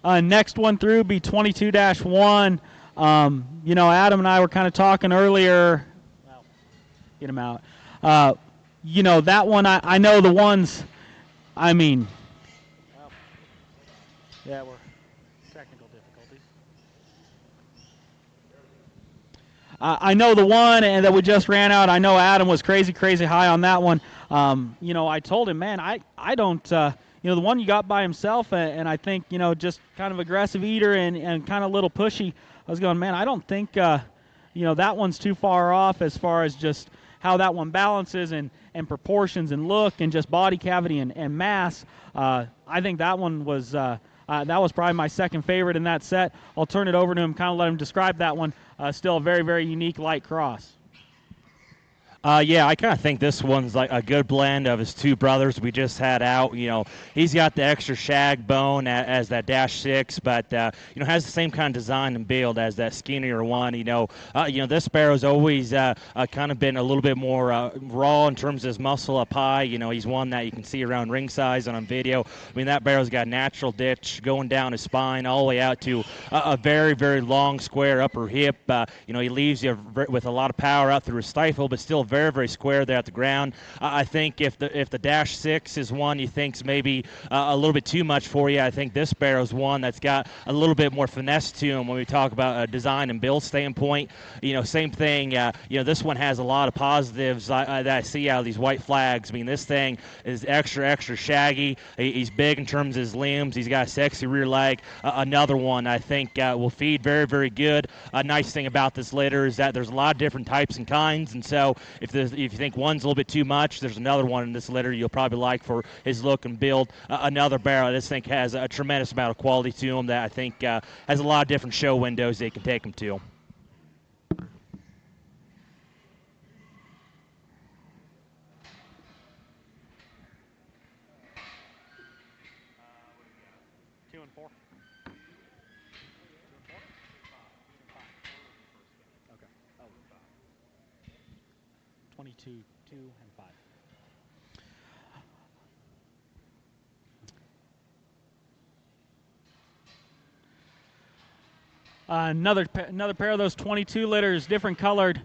Speaker 2: Next one through be 22-1. Adam and I were kind of talking earlier. Well, get him out. That one, I know the ones, I mean. Yeah, we're technical difficulties. I know the one and that we just ran out. I know Adam was crazy high on that one. I told him, man, I don't, the one you got by himself, and I think, just kind of aggressive eater and kind of little pushy. I was going, man, I don't think, that one's too far off as far as just how that one balances and proportions and look and just body cavity and mass. I think that one was probably my second favorite in that set. I'll turn it over to him, kind of let him describe that one. Still a very, very unique light cross.
Speaker 5: Yeah, I kind of think this one's like a good blend of his two brothers we just had out. He's got the extra shag bone as that Dash 6, but has the same kind of design and build as that skinnier one. This barrel's always kind of been a little bit more raw in terms of his muscle up high. He's one that you can see around ring size and on video. I mean, that barrel's got a natural ditch going down his spine all the way out to a very, very long square upper hip. He leaves you with a lot of power out through his stifle, but still very, very square there at the ground. I think if the Dash 6 is one you think's maybe a little bit too much for you, I think this barrel's one that's got a little bit more finesse to him when we talk about a design and build standpoint. Same thing. This one has a lot of positives that I see out of these white flags. I mean, this thing is extra shaggy. He's big in terms of his limbs. He's got a sexy rear leg. Another one I think will feed very, very good. A nice thing about this litter is that there's a lot of different types and kinds, and so if you think one's a little bit too much, there's another one in this litter you'll probably like for his look and build. Another barrel this thing has a tremendous amount of quality to him that I think has a lot of different show windows they can take him to.
Speaker 2: Two and four. 22, 2, and 5. Another pair of those 22 litters, different colored,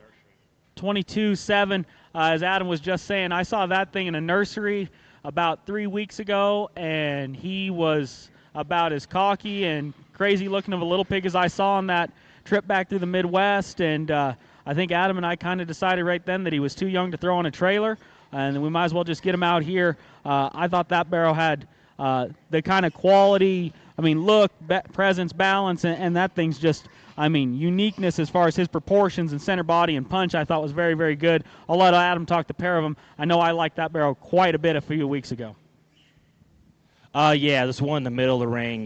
Speaker 2: 22-7. As Adam was just saying, I saw that thing in a nursery about 3 weeks ago, and he was about as cocky and crazy looking of a little pig as I saw on that trip back through the Midwest. And I think Adam and I kind of decided right then that he was too young to throw on a trailer, and we might as well just get him out here. I thought that barrel had the kind of quality, look, presence, balance, and that thing's just, uniqueness as far as his proportions and center body and punch I thought was very, very good. I'll let Adam talk the pair of them. I know I liked that barrel quite a bit a few weeks ago.
Speaker 5: Yeah, this one in the middle of the ring,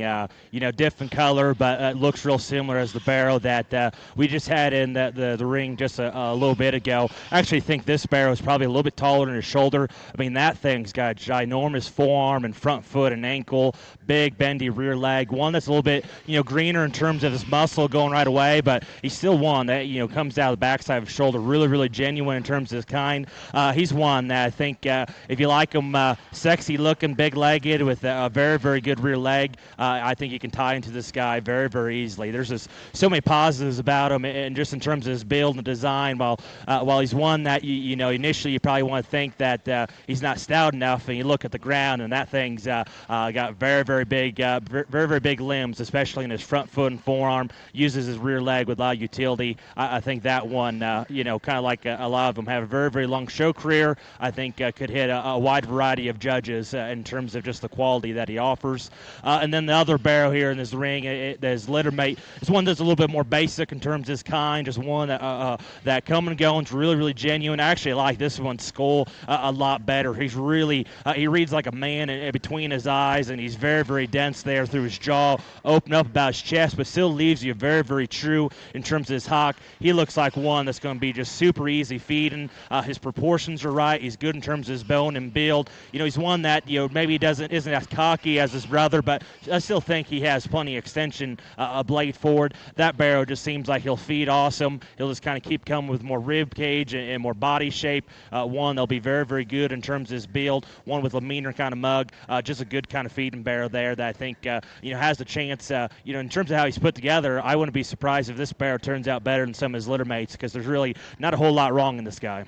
Speaker 5: different color, but it looks real similar as the barrel that we just had in the ring just a little bit ago. I actually think this barrel is probably a little bit taller than his shoulder. That thing's got a ginormous forearm and front foot and ankle, big bendy rear leg. One that's a little bit, greener in terms of his muscle going right away, but he's still one that, comes out of the backside of his shoulder, really, really genuine in terms of his kind. He's one that I think if you like him sexy looking, big-legged with a very, very good rear leg, I think you can tie into this guy very, very easily. There's just so many positives about him, and just in terms of his build and design, while he's one that, initially you probably want to think that he's not stout enough, and you look at the ground, and that thing's got very, very big, very, very big limbs, especially in his front foot and forearm, uses his rear leg with a lot of utility. I think that one, kind of like a lot of them have a very, very long show career, I think could hit a wide variety of judges in terms of just the quality that he offers. And then the other barrel here in this ring, his litter mate, is one that's a little bit more basic in terms of his kind, just one that come and go and is really, really genuine. I actually like this one's skull a lot better. He's really, he reads like a man in between his eyes, and he's very, very dense there through his jaw, open up about his chest, but still leaves you very, very true in terms of his hock. He looks like one that's going to be just super easy feeding. His proportions are right. He's good in terms of his bone and build. He's one that, maybe isn't as cocky as his brother, but I still think he has plenty of extension blade forward. That barrel just seems like he'll feed awesome. He'll just kind of keep coming with more rib cage and more body shape. One that'll be very, very good in terms of his build. One with a meaner kind of mug. Just a good kind of feeding barrel there that I think has the chance. In terms of how he's put together, I wouldn't be surprised if this barrel turns out better than some of his litter mates, because there's really not a whole lot wrong in this guy.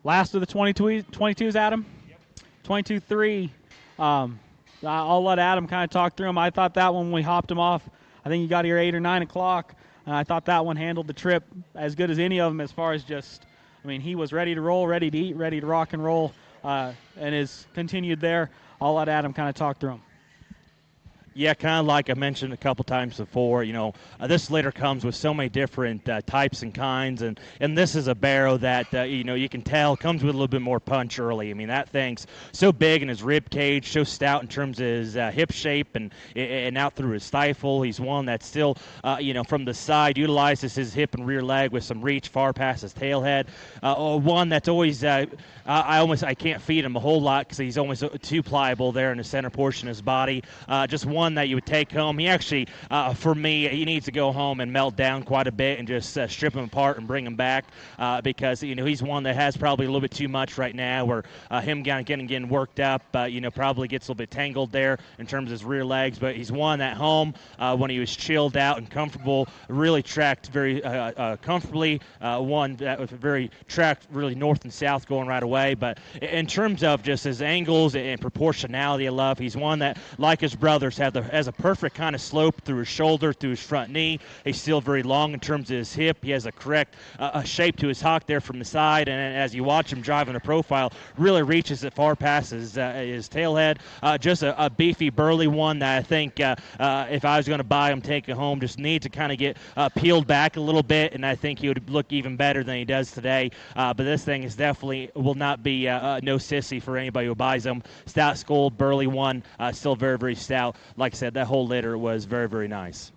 Speaker 2: Last of the 22s, Adam? Yep. 22-3. I'll let Adam kind of talk through them. I thought that one, when we hopped him off, I think he got here 8 or 9 o'clock, and I thought that one handled the trip as good as any of them as far as just, he was ready to roll, ready to eat, ready to rock and roll, and has continued there. I'll let Adam kind of talk through them.
Speaker 5: Yeah, kind of like I mentioned a couple times before, this litter comes with so many different types and kinds, and this is a barrel that, you can tell comes with a little bit more punch early. That thing's so big in his rib cage, so stout in terms of his hip shape and out through his stifle. He's one that still, from the side utilizes his hip and rear leg with some reach far past his tail head. One that's always, I can't feed him a whole lot because he's almost too pliable there in the center portion of his body. Just one that you would take home. He actually, for me, he needs to go home and melt down quite a bit and just strip him apart and bring him back because, he's one that has probably a little bit too much right now, where him getting worked up, probably gets a little bit tangled there in terms of his rear legs. But he's one at home when he was chilled out and comfortable, really tracked very comfortably. One that was very tracked really north and south going right away. But in terms of just his angles and proportionality, I love. He's one that, like his brothers, has a perfect kind of slope through his shoulder, through his front knee. He's still very long in terms of his hip. He has a correct shape to his hock there from the side, and as you watch him driving the profile, really reaches it far past his tailhead. Just a beefy, burly one that I think if I was going to buy him, take it home, just need to kind of get peeled back a little bit, and I think he would look even better than he does today. But this thing is definitely will not be no sissy for anybody who buys him. Stout skull, burly one, still very, very stout. Like I said, that whole litter was very, very nice.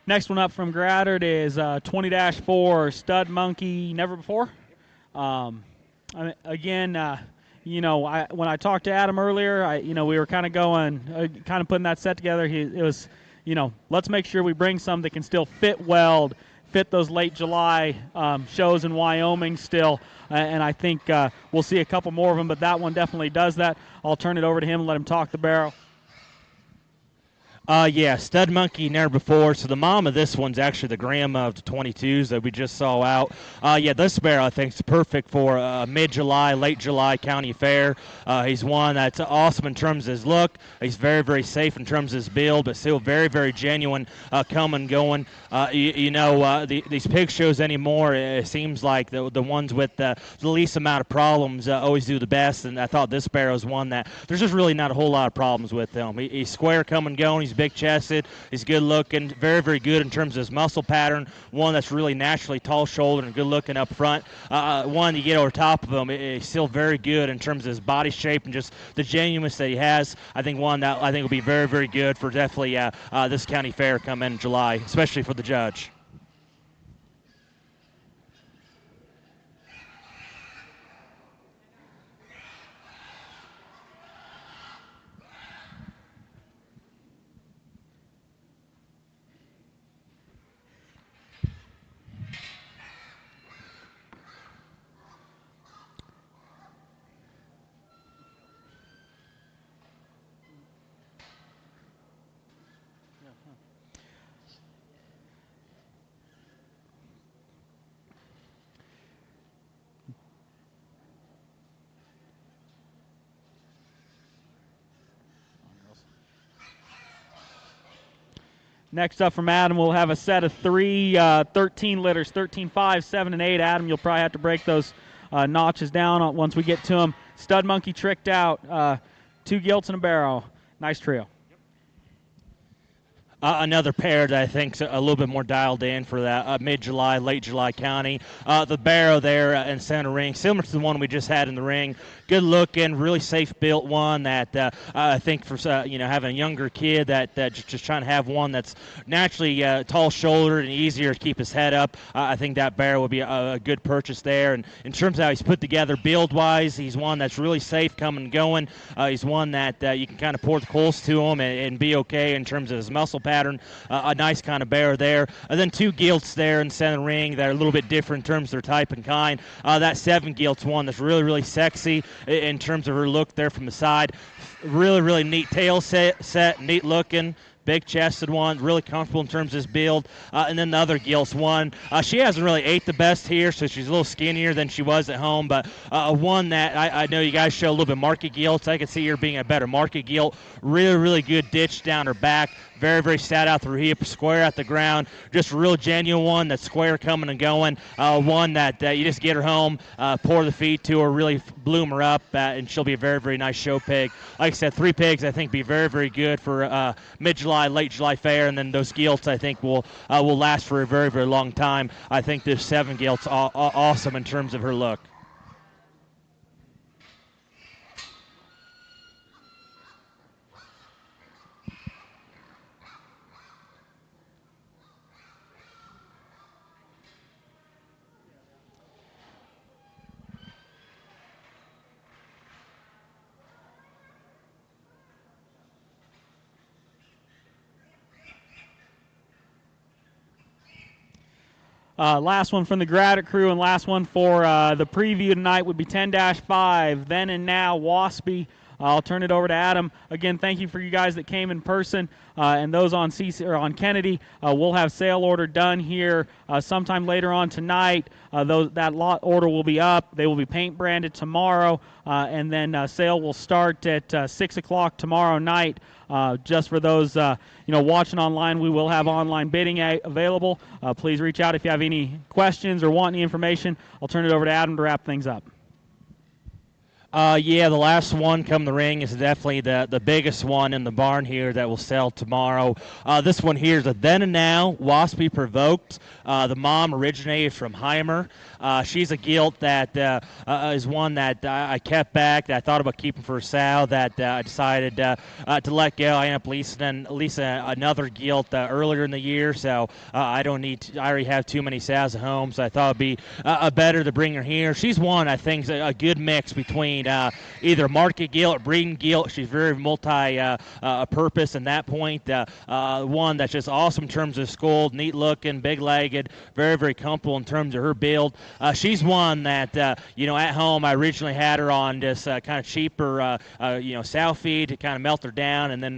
Speaker 2: Next one up from Grattard is 20-4 Stud Monkey Never Before. Again, you know, when I talked to Adam earlier, we were kind of going, kind of putting that set together. It was, you know, let's make sure we bring some that can still fit weld, fit those late July shows in Wyoming still. And I think we'll see a couple more of them, but that one definitely does that. I'll turn it over to him and let him talk the barrel.
Speaker 5: Yeah, Stud Monkey Never Before. So the mom of this one's actually the grandma of the 22s that we just saw out. Yeah, this barrel I think is perfect for mid-July, late July county fair. He's one that's awesome in terms of his look. He's very, very safe in terms of his build, but still very, very genuine coming, going. These pig shows anymore, it seems like the ones with the least amount of problems always do the best, and I thought this barrel is one that there's just really not a whole lot of problems with him. He's square coming, going. He's big chested. He's good looking. Very, very good in terms of his muscle pattern. One that's really naturally tall shouldered and good looking up front. One you get over top of him, he's still very good in terms of his body shape and just the genuineness that he has. I think one that I think will be very, very good for definitely this county fair coming in July, especially for the judge.
Speaker 2: Next up from Adam, we'll have a set of three 13 litters, 13, 5, 7, and 8. Adam, you'll probably have to break those notches down once we get to them. Stud Monkey tricked out, 2 gilts and a barrel. Nice trio.
Speaker 5: Another pair that I think is a little bit more dialed in for that mid-July, late July county. The barrow there in center ring, similar to the one we just had in the ring. Good looking, really safe built one that I think for having a younger kid that just trying to have one that's naturally tall shouldered and easier to keep his head up. I think that barrow would be a good purchase there. And in terms of how he's put together build wise, he's one that's really safe coming and going. He's one that you can kind of pour the coals to him and be okay in terms of his muscle pattern. A nice kind of barrow there. And then 2 gilts there in center ring that are a little bit different in terms of their type and kind. That 7 gilts one that's really, really sexy in terms of her look there from the side. Really, really neat tail set, neat looking. Big chested one, really comfortable in terms of his build. And then the other gilts one. She hasn't really ate the best here, so she's a little skinnier than she was at home. But one that I know you guys show a little bit market gilts. I could see her being a better market gilt. Really, really good ditch down her back. Very, very stat out through hip, square at the ground. Just a real genuine one that's square coming and going. One that you just get her home, pour the feed to her, really bloom her up, and she'll be a very, very nice show pig. Like I said, 3 pigs I think be very, very good for mid-July, late July fair, and then those gilts I think will last for a very, very long time. I think this 7 gilt's awesome in terms of her look.
Speaker 2: Last one from the Grattard crew and last one for the preview tonight would be 10-5, Then and Now, Waspy. I'll turn it over to Adam. Again, thank you for you guys that came in person and those on on Kennedy. We'll have sale order done here sometime later on tonight. That lot order will be up. They will be paint branded tomorrow, and then sale will start at 6 o'clock tomorrow night. Just for those watching online, we will have online bidding available. Please reach out if you have any questions or want any information. I'll turn it over to Adam to wrap things up.
Speaker 5: Yeah, the last one come the ring is definitely the biggest one in the barn here that will sell tomorrow. This one here is a Then and Now Waspy Provoked. The mom originated from Heimer. She's a gilt that is one that I kept back, that I thought about keeping for a sow, that I decided to let go. I ended up leasing another gilt earlier in the year, so I don't need to, I already have too many sows at home, so I thought it'd be better to bring her here. She's one, I think, a good mix between either market gilt or breeding gilt. She's very multi-purpose in that point. One that's just awesome in terms of skull, neat looking, big legged, very, very comfortable in terms of her build. She's one that, at home I originally had her on this kind of cheaper, sow feed to kind of melt her down, and then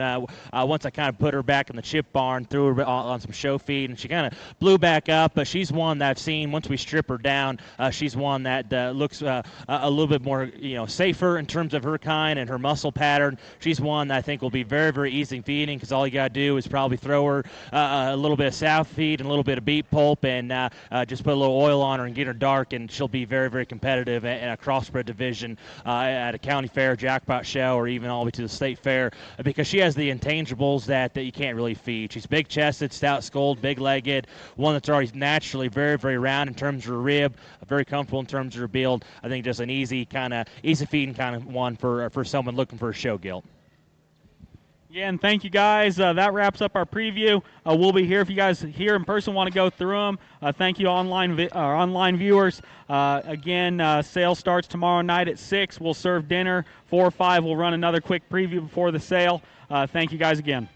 Speaker 5: once I kind of put her back in the chip barn, threw her on some show feed, and she kind of blew back up. But she's one that I've seen, once we strip her down, she's one that looks a little bit more, safer in terms of her kind and her muscle pattern. She's one that I think will be very, very easy feeding, because all you got to do is probably throw her a little bit of sow feed and a little bit of beet pulp, and just put a little oil on her and get her dark, and she'll be very, very competitive in a crossbred division at a county fair, jackpot show, or even all the way to the state fair, because she has the intangibles that you can't really feed. She's big-chested, stout-skulled, big-legged, one that's already naturally very, very round in terms of her rib, very comfortable in terms of her build. I think just an easy feeding kind of one for someone looking for a show gilt.
Speaker 2: Yeah, and thank you guys. That wraps up our preview. We'll be here if you guys here in person want to go through them. Thank you, online viewers. Again, sale starts tomorrow night at 6. We'll serve dinner. 4 or 5, we'll run another quick preview before the sale. Thank you guys again.